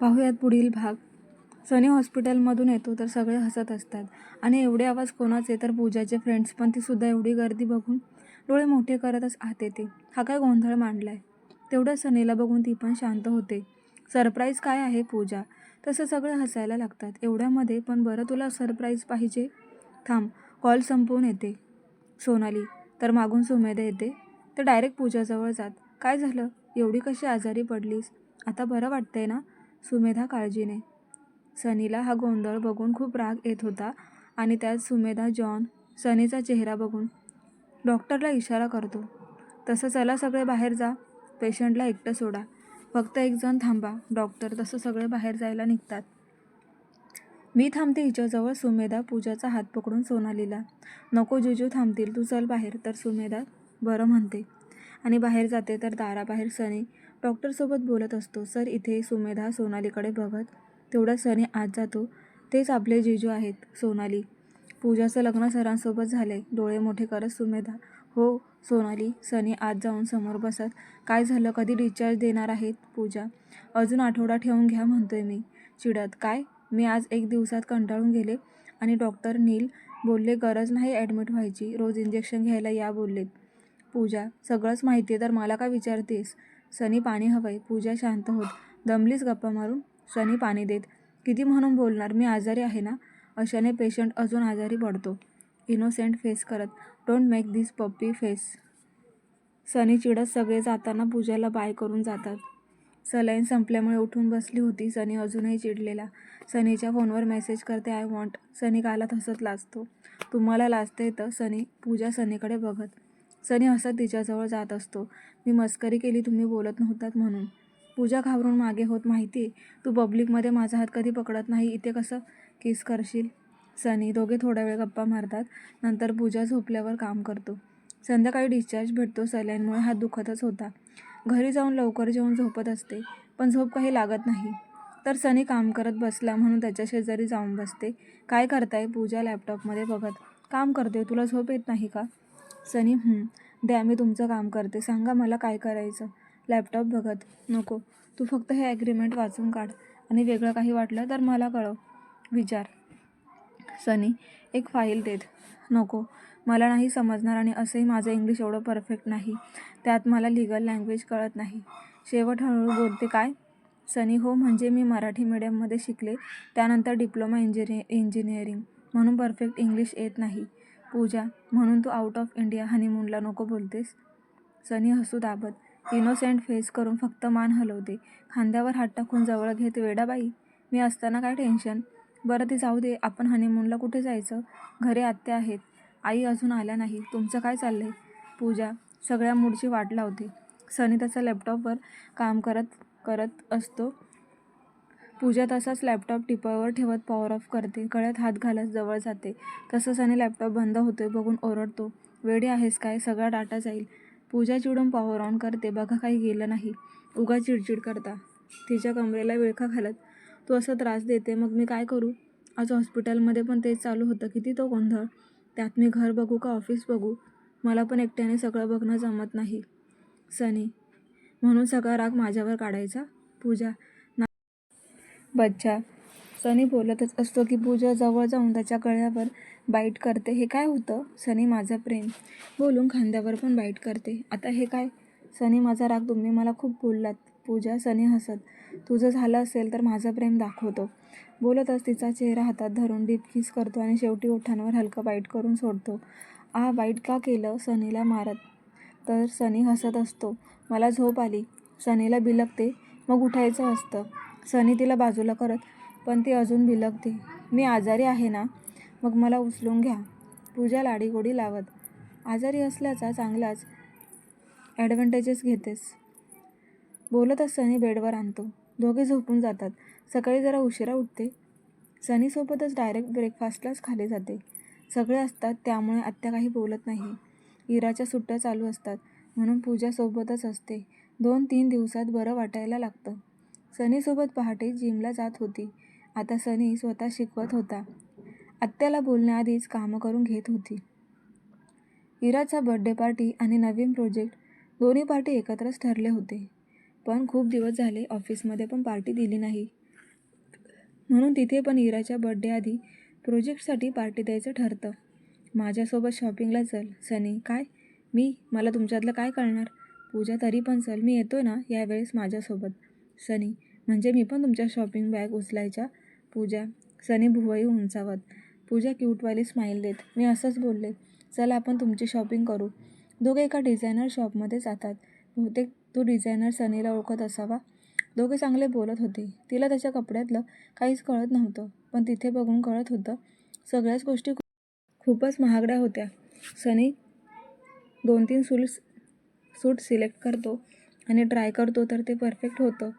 पाहूयात पुढील भाग. सनी हॉस्पिटलमधून येतो तर सगळे हसत असतात आणि एवढे आवाज कोणाचे तर पूजाचे फ्रेंड्स, पण ती सुद्धा एवढी गर्दी बघून डोळे मोठे करतच आत येते. हा काय गोंधळ मांडलाय. तेवढं सनीला बघून ती पण शांत होते. सरप्राईज काय आहे पूजा? तसं सगळे हसायला लागतात. एवढ्यामध्ये पण बरं तुला सरप्राईज पाहिजे? थांब, कॉल संपवून येते सोनाली, तर मागून सुमेधा येते. तर डायरेक्ट पूजाजवळ जात. काय झालं? एवढी कशी आजारी पडलीस? आता बरं वाटतंय ना? सुमेधा काळजीने. सनीला हा गोंधळ बघून खूप राग येत होता आणि त्यात सुमेधा जॉन सनीचा चेहरा बघून डॉक्टरला इशारा करतो. तसं चला सगळे बाहेर जा, पेशंटला एकटं सोडा, फक्त एक जण थांबा. डॉक्टर तसं सगळे बाहेर जायला निघतात. मी थांबते हिच्याजवळ. सुमेधा पूजाचा हात पकडून सोनालीला, नको जिजू थांबतील, तू चल बाहेर. तर सुमेधा बरं म्हणते आणि बाहेर जाते. तर दाराबाहेर सनी डॉक्टरसोबत बोलत असतो. सर इथे. सुमेधा सोनालीकडे बघत. तेवढा सनी आत जातो. तेच आपले जिजू आहेत. सोनाली, पूजाचं लग्न सरांसोबत झालंय. डोळे मोठे करत सुमेधा, हो. सोनाली. सनी आत जाऊन समोर बसत. काय झालं? कधी डिस्चार्ज देणार आहेत? पूजा, अजून आठवडा ठेवून घ्या म्हणतोय मी. चिडत, काय? मी आज 1 दिवसात कंटाळून गेले आणि डॉक्टर नील बोलले गरज नाही ॲडमिट व्हायची, रोज इंजेक्शन घ्यायला या बोललेत. पूजा, सगळंच माहिती आहे तर मला का विचारतेस? सनी, पाणी हवंय. पूजा शांत होत, दमलीच गप्पा मारून? सनी पाणी देत. किती म्हणून बोलणार, मी आजारी आहे ना? अशाने पेशंट अजून आजारी पडतो. इनोसेंट फेस करत, डोंट मेक दिस पप्पी फेस. सनी चिडत सगळे जाताना पूजाला बाय करून जातात. सलाईन संपल्यामुळे उठून बसली होती सनी अजूनही चिडलेला. सनीच्या फोनवर मेसेज करते, आय वॉन्ट. सनी गालात हसत लाजतो. तुम्हाला लाजते तर? सनी. पूजा सनीकडे बघत. सनी हसत तिच्याजवळ जात असतो. मी मस्करी केली, तुम्ही बोलत नव्हतात म्हणून. पूजा घाबरून मागे होत, माहिती तू पब्लिकमध्ये माझा हात कधी पकडत नाही, इथे कसं किस करशील? सनी. दोघे थोडा वेळ गप्पा मारतात. नंतर पूजा झोपल्यावर काम करतो. संध्याकाळी डिस्चार्ज भेटतो. सलाईनमुळे हात दुखतच होता. घरी जाऊन लवकर जेवून झोपत असते, पण झोप काही लागत नाही. तर सनी काम करत बसला म्हणून त्याच्या शेजारी जाऊन बसते. काय करताय? पूजा लॅपटॉपमध्ये बघत. काम करते. तुला झोप येत नाही का? सनी. द्या, मी तुमचं काम करते. सांगा मला काय करायचं? लॅपटॉप बघत. नको, तू फक्त हे ॲग्रीमेंट वाचून काढ आणि वेगळं काही वाटलं तर मला कळव. विचार. सनी. एक फाईल देत. नको, मला नाही समजणार आणि असंही माझं इंग्लिश एवढं परफेक्ट नाही. त्यात मला लीगल लँग्वेज कळत नाही. शेवट हळूहळू बोलते. काय? सनी. हो, म्हणजे मी मराठी मीडियममध्ये शिकले, त्यानंतर डिप्लोमा इंजिनिअरिंग, म्हणून परफेक्ट इंग्लिश येत नाही. पूजा. म्हणून तू आउट ऑफ इंडिया हनीमूनला नको बोलतेस? सनी हसू दाबत, इनोसेंट फेस करून फक्त मान हलवते. खांद्यावर हात टाकून जवळ घेत. वेडाबाई, मी असताना काय टेन्शन? बरं ते जाऊ दे, आपण हनीमूनला कुठे जायचं? घरी आत्या आहेत, आई अजून आल्या नाही. तुमचं काय चाललंय? पूजा सगळ्या मूडची वाट लावते. सनी त्याचा लॅपटॉपवर काम करत असतो. पूजा तसाच लॅपटॉप टिपावर ठेवत पॉवर ऑफ करते. गळ्यात हात घालत जवळ जाते. तसं सनी लॅपटॉप बंद होतोय बघून ओरडतो, वेडी आहेस काय? सगळा डाटा जाईल. पूजा चिडून पॉवर ऑन करते. बघा, काही गेलं नाही, उगा चिडचिड करता. तिच्या कमरेला विळखा घालत, तू असं त्रास देते मग मी काय करू? आज हॉस्पिटलमध्ये पण तेच चालू होतं. किती तो गोंधळ. त्यात मी घर बघू का ऑफिस बघू? मला पण एकट्याने सगळं बघणं जमत नाही. सनी. म्हणून सगळा राग माझ्यावर काढायचा? पूजा. बच्चा. सनी बोलतच असतो की पूजा जवळ जाऊन त्याच्या गळ्यावर बाईट करते. हे काय होतं? सनी. माझं प्रेम. बोलून खांद्यावर पण बाईट करते. आता हे काय? सनी. माझा राग, तुम्ही मला खूप बोललात. पूजा. सनी हसत, तुझं झालं असेल तर माझं प्रेम दाखवतो. बोलतच तिचा चेहरा हातात धरून डीप किस करतो आणि शेवटी ओठांवर हलकं बाईट करून सोडतो. बाईट का केलं? सनीला मारत. तर सनी हसत असतो. मला झोप आली. सनीला बिलगते. मग उठायचं असतं. सनी तिला बाजूला करत, पण ती अजून बिलगते. मी आजारी आहे ना, मग मला उचलून घ्या. पूजा लाडीगोडी लावत. आजारी असल्याचा चांगलाच ॲडव्हान्टेजेस घेतेस. बोलतच सनी बेडवर आणतो. दोघे झोपून जातात. सकाळी जरा उशिरा उठते. सनीसोबतच डायरेक्ट ब्रेकफास्टलाच खाली जाते. सगळे असतात त्यामुळे आत्या काही बोलत नाही. इराच्या सुट्ट्या चालू असतात म्हणून पूजा सोबतच असते. 2-3 दिवसात बरं वाटायला लागतं. सनीसोबत पहाटे जिमला जात होती. आता सनी स्वतः शिकवत होता. आत्याला बोलण्याआधीच कामं करून घेत होती. इराचा बर्थडे पार्टी आणि नवीन प्रोजेक्ट दोन्ही पार्टी एकत्रच ठरले होते. पण खूप दिवस झाले ऑफिसमध्ये पण पार्टी दिली नाही. म्हणून तिथे पण इराच्या बर्थडे आधी प्रोजेक्टसाठी पार्टी द्यायचं ठरतं. माझ्यासोबत शॉपिंगला चल. सनी, काय? मला तुमच्यातलं काय कळणार? पूजा, तरी पण चल, मी येतोय ना यावेळेस माझ्यासोबत. सनी, म्हणजे मी पण तुमच्या शॉपिंग बॅग उचलायच्या? पूजा. सनी भुवई उंचावत. पूजा क्यूटवाली स्माईल देत. मी असंच बोलले. चल आपण तुमची शॉपिंग करू. दोघे एका डिझायनर शॉपमध्ये जातात. बहुतेक तो डिझायनर सनीला ओळखत असावा. दोघे चांगले बोलत होते. तिला त्याच्या कपड्यातलं काहीच कळत नव्हतं, पण तिथे बघून कळत होतं सगळ्याच गोष्टी खूपच महागड्या होत्या. सनी 2-3 सूट सिलेक्ट करतो आणि ट्राय करतो तर ते परफेक्ट होतं,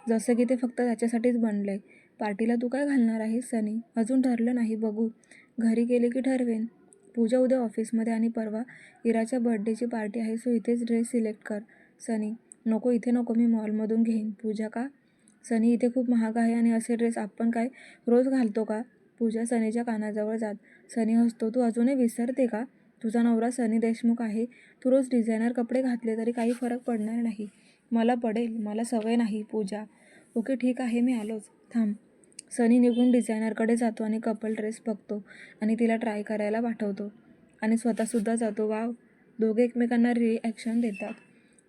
जसं की ते फक्त त्याच्यासाठीच बनलं आहे. पार्टीला तू काय घालणार आहेस सनी? अजून ठरलं नाही, बघू. घरी गेले की ठरवेन. पूजा, उद्या ऑफिसमध्ये आणि परवा इराच्या बर्थडेची पार्टी आहे, सो इथेच ड्रेस सिलेक्ट कर. सनी, नको, इथे नको, मी मॉलमधून घेईन. पूजा, का? सनी, इथे खूप महाग आहे आणि असे ड्रेस आपण काय रोज घालतो का? पूजा सनीच्या कानाजवळ जात. सनी हसतो. तू अजूनही विसरते का? तुझा नवरा सनी देशमुख आहे. तू रोज डिझायनर कपडे घातले तरी काही फरक पडणार नाही. मला पडेल, मला सवय नाही. पूजा, ओके ठीक आहे, मी आलोच. थांब. सनी निघून डिझायनरकडे जातो आणि कपल ड्रेस बघतो आणि तिला ट्राय करायला पाठवतो आणि स्वतःसुद्धा जातो. वाव. दोघे एकमेकांना रिॲक्शन देतात.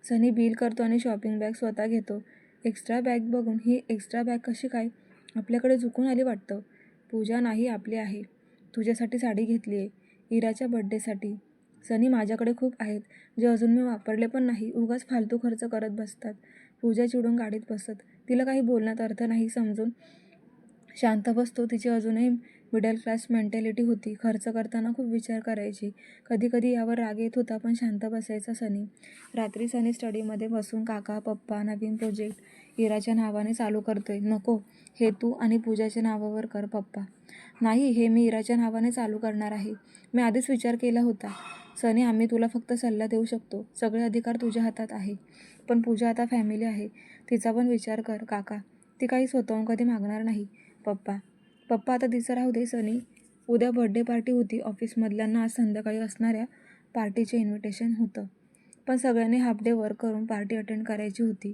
सनी बिल करतो आणि शॉपिंग बॅग स्वतः घेतो. एक्स्ट्रा बॅग बघून, ही एक्स्ट्रा बॅग कशी काय आपल्याकडे झुकून आली वाटतं. पूजा, नाही, आपली आहे. तुझ्यासाठी साडी घेतली आहे, इराच्या बर्थडेसाठी. सनी, माझ्याकडे खूप आहेत जे अजून मी वापरले पण नाही. उगाच फालतू खर्च करत बसतात. पूजा चिडून गाडीत बसत. तिला काही बोलण्यात अर्थ नाही समजून शांत बसतो. तिची अजूनही मिडल क्लास मेंटॅलिटी होती. खर्च करताना खूप विचार करायची. कधी कधी यावर राग येत होता, पण शांत बसायचा सनी. रात्री सनी स्टडीमध्ये बसून काका, पप्पा, नवीन प्रोजेक्ट इराच्या नावाने चालू करतोय. नको, हे तू आणि पूजाच्या नावावर कर. पप्पा, नाही, हे मी इराच्या नावाने चालू करणार आहे. मी आधीच विचार केला होता. सनी, आम्ही तुला फक्त सल्ला देऊ शकतो. सगळे अधिकार तुझ्या हातात आहे. पण पूजा आता फॅमिली आहे, तिचा पण विचार कर. काका, ती काही स्वतःहून कधी मागणार नाही. पप्पा, आता तिचं राहू दे. सनी, उद्या बर्थडे पार्टी होती. ऑफिसमधल्यांना आज संध्याकाळी असणाऱ्या पार्टीचे इन्व्हिटेशन होतं, पण सगळ्यांनी हाफ डे वर्क करून पार्टी अटेंड करायची होती.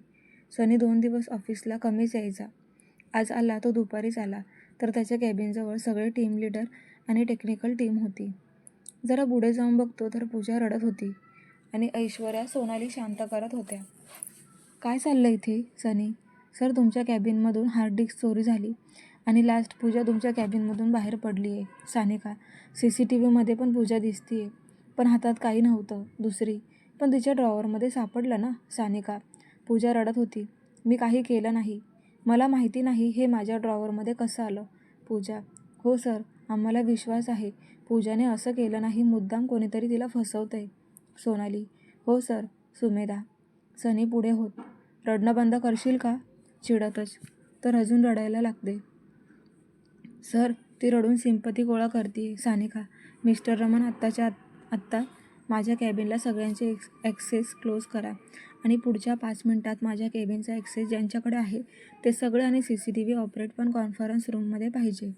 सनी 2 दिवस ऑफिसला कमीच यायचा. आज आला तो दुपारीच आला, तर त्याच्या कॅबिनजवळ सगळे टीम लीडर आणि टेक्निकल टीम होती. जरा पुढे जाऊन बघतो तर पूजा रडत होती आणि ऐश्वर्या सोनाली शांत करत होत्या. काय चाललं इथे? सनी, सर, तुमच्या कॅबिनमधून हार्ड डिस्क चोरी झाली आणि लास्ट पूजा तुमच्या कॅबिनमधून बाहेर पडली आहे. सानिका, CCTVमध्ये पण पूजा दिसतीये, पण हातात काही नव्हतं. दुसरी, पण तिच्या ड्रॉवरमध्ये सापडलं ना. सानिका, पूजा रडत होती. मी काही केलं नाही. मला माहिती नाही हे माझ्या ड्रॉवरमध्ये कसं आलं. पूजा, हो सर, आम्हाला विश्वास आहे पूजाने असं केलं नाही. मुद्दाम कोणीतरी तिला फसवतंय. सोनाली, हो सर. सुमेधा. सनी पुढे होत. रडणं बंद करशील का? चिडतच, तर अजून रडायला लागते. सर, ती रडून सिंपती गोळा करते. सानिका, मिस्टर रमन, आत्ता माझ्या कॅबिनला सगळ्यांचे ॲक्सेस क्लोज करा आणि पुढच्या 5 मिनिटात माझ्या कॅबिनचा ॲक्सेस ज्यांच्याकडे आहे ते सगळे आणि CCTV ऑपरेट पण कॉन्फरन्स रूममध्ये पाहिजे.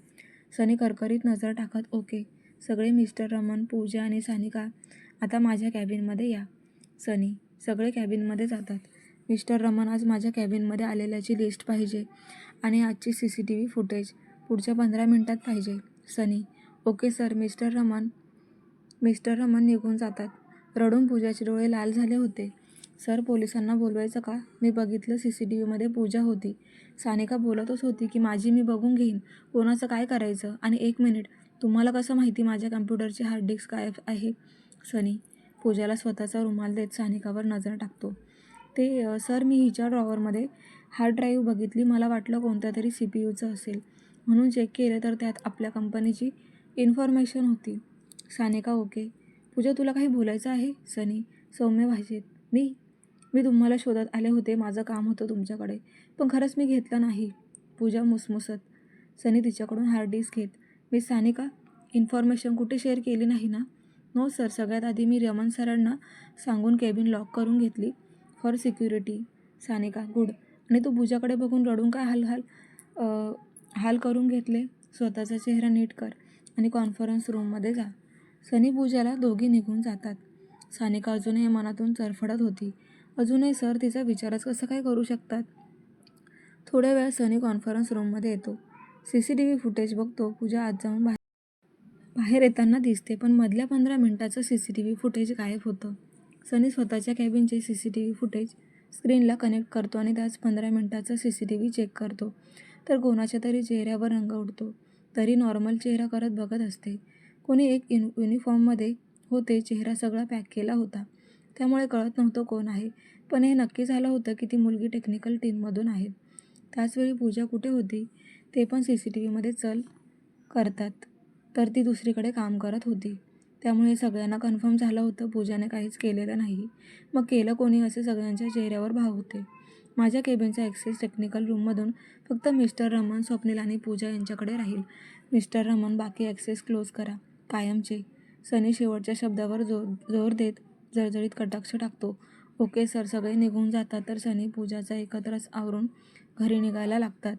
सनी करकरीत नजर टाकत, ओके. सगळे मिस्टर रमन, पूजा आणि सानिका आता माझ्या कॅबिनमध्ये या. सनी, सगळे कॅबिनमध्ये जातात. मिस्टर रमन, आज माझ्या कॅबिनमध्ये आलेल्याची लिस्ट पाहिजे आणि आजची CCTV फुटेज पुढच्या 15 मिनिटात पाहिजे. सनी, ओके सर. मिस्टर रमन निघून जातात. रडून पूजाचे डोळे लाल झाले होते. सर, पोलिसांना बोलवायचं का? मी बघितलं, CCTVमध्ये पूजा होती. सानिका बोलतच होती की माझी मी बघून घेईन, कोणाचं काय करायचं. आणि 1 मिनिट, तुम्हाला कसं माहिती माझ्या कम्प्युटरची हार्ड डिस्क गायब आहे? सनी पूजाला स्वतःचा रुमाल देत सानिकावर नजर टाकतो. सर, मी हिच्या ड्रॉवरमध्ये हार्ड ड्राईव्ह बघितली. मला वाटलं कोणत्या तरी CPUचं असेल, म्हणून चेक केलं तर त्यात आपल्या कंपनीची इन्फॉर्मेशन होती. सानिका, ओके. पूजा, तुला काही बोलायचं आहे? सनी सौम्य भाषेत, मी तुम्हाला शोधत आले होते. माझं काम होतं तुमच्याकडे, पण खरंच मी घेतलं नाही. पूजा मुसमुसत. सनी तिच्याकडून हार्ड डिस्क घेत. मिस सानिका, इन्फॉर्मेशन कुठे शेअर केली नाही ना? No sir. सगळ्यात आधी मी रमन सरांना सांगून कॅबिन लॉक करून घेतली फॉर सिक्युरिटी. सानिका, गुड. आणि तू पूजाकडे बघून रडून काय हाल करून घेतले? स्वतःचा चेहरा नीट कर आणि कॉन्फरन्स रूममध्ये जा. सनी पूजाला दोघी निघून जातात. सानिका अजूनही मनातून चरफडत होती. अजूनही सर तिचा विचारच कसं काय करू शकतात? थोड्या वेळ सनी कॉन्फरन्स रूममध्ये येतो. CCTV फुटेज बघतो. पूजा आत जाऊन बाहेर येताना दिसते, पण मधल्या 15 मिनिटाचं CCTV फुटेज गायब होतं. सनी स्वतःच्या कॅबिनचे CCTV फुटेज स्क्रीनला कनेक्ट करतो आणि त्याच 15 मिनिटाचं CCTV चेक करतो. तर कोणाच्या तरी चेहऱ्यावर रंग उडतो. तरी नॉर्मल चेहरा करत बघत असते. कोणी एक युनिफॉर्ममध्ये होते. चेहरा सगळा पॅक केला होता, त्यामुळे कळत नव्हतं कोण आहे. पण हे नक्की झालं होतं की ती मुलगी टेक्निकल टीममधून आहे. त्याचवेळी पूजा कुठे होती ते पण CCTVमध्ये चल करतात, तर ती दुसरीकडे काम करत होती. त्यामुळे सगळ्यांना कन्फर्म झालं होतं पूजाने काहीच केलेलं नाही. मग केलं कोणी असे सगळ्यांच्या चेहऱ्यावर भाव होते. माझ्या केबिनचा ॲक्सेस टेक्निकल रूममधून फक्त मिस्टर रमन, स्वप्नील आणि पूजा यांच्याकडे राहील. मिस्टर रमन, बाकी ॲक्सेस क्लोज करा कायमचे. सनी शेवटच्या शब्दावर जोर देत जळजळीत कटाक्ष टाकतो. Okay sir. सगळे निघून जातात तर सनी पूजाचा एकत्रच आवरून घरी निघायला लागतात.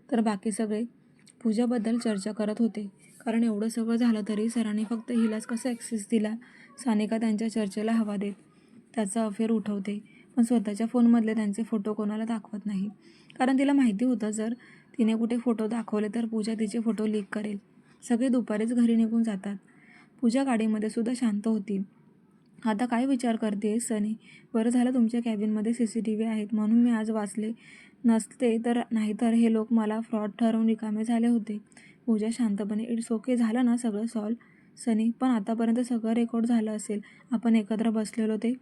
तर बाकी सगळे पूजाबद्दल चर्चा करत होते, कारण एवढं सगळं झालं तरी सरांनी फक्त हिलाच कसा ॲक्सेस दिला. सानिका त्यांच्या चर्चेला हवा देत त्याचा अफेअर उठवते, पण स्वतःच्या फोनमधले त्यांचे फोटो कोणाला दाखवत नाही, कारण तिला माहिती होतं जर तिने कुठे फोटो दाखवले तर पूजा तिचे फोटो लीक करेल. सगळे दुपारीच घरी निघून जातात. पूजा गाडीमध्ये सुद्धा शांत होती. आता काय विचार करतेस सनी? बरं झालं तुमच्या कॅबिनमध्ये CCTV आहेत म्हणून मी आज वाचले, नसते तर नाहीतर हे लोक मला फ्रॉड ठरवून रिकामे झाले होते. पूजा शांतपणे, इट्स ओके, झालं ना सगळं सॉल्व? सनी, पण आतापर्यंत सगळं रेकॉर्ड झालं असेल, आपण एकत्र बसलेलो ते?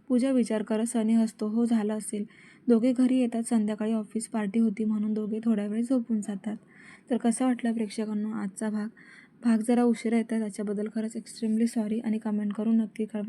पूजा विचार करत सनी हसतो. हो, झालं असेल. दोघे घरी येतात. संध्याकाळी ऑफिस पार्टी होती म्हणून दोघे थोडा वेळ झोपून जातात. तर कसा वाटला प्रेक्षकांनो आजचा भाग? जरा उशिरा येतात त्याच्याबद्दल खरंच एक्स्ट्रीमली सॉरी आणि कमेंट करून नक्की कळवा.